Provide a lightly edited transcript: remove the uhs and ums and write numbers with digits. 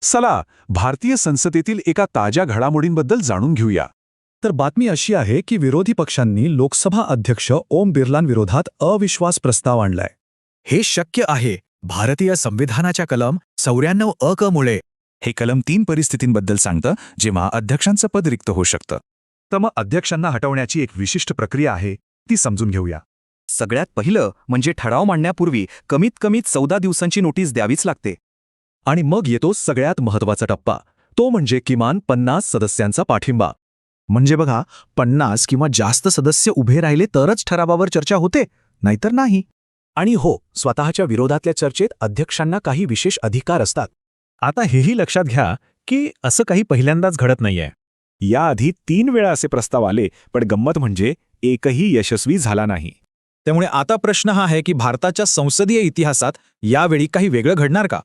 चला भारतीय संसदेतील एका ताज्या घडामोडींबद्दल जाणून घेऊया. तर बातमी अशी आहे की विरोधी पक्षांनी लोकसभा अध्यक्ष ओम बिर्लांविरोधात अविश्वास प्रस्ताव आणलाय. हे शक्य आहे भारतीय संविधानाच्या कलम 94 अ क मुळे. हे कलम 3 परिस्थितींबद्दल सांगतं जेव्हा अध्यक्षांचं पद रिक्त होऊ शकतं. तर मग अध्यक्षांना हटवण्याची एक विशिष्ट प्रक्रिया आहे, ती समजून घेऊया. सगळ्यात पहिलं म्हणजे ठराव मांडण्यापूर्वी कमीत कमी 14 दिवसांची नोटीस द्यावीच लागते. आणि मग येतो सगळ्यात महत्त्वाचा टप्पा, तो म्हणजे किमान 50 सदस्यांचा पाठिंबा. म्हणजे बघा 50 किंवा जास्त सदस्य उभे राहिले तरच ठरावावर चर्चा होते, नाहीतर नाही. आणि हो, स्वतःच्या विरोधातल्या चर्चेत अध्यक्षांना काही विशेष अधिकार असतात. आता हेही लक्षात घ्या की असं काही पहिल्यांदाच घडत नाहीये. याआधी 3 वेळा असे प्रस्ताव आले, पण गंमत म्हणजे एकही यशस्वी झाला नाही. त्यामुळे आता प्रश्न हा आहे की भारताच्या संसदीय इतिहासात यावेळी काही वेगळं घडणार का?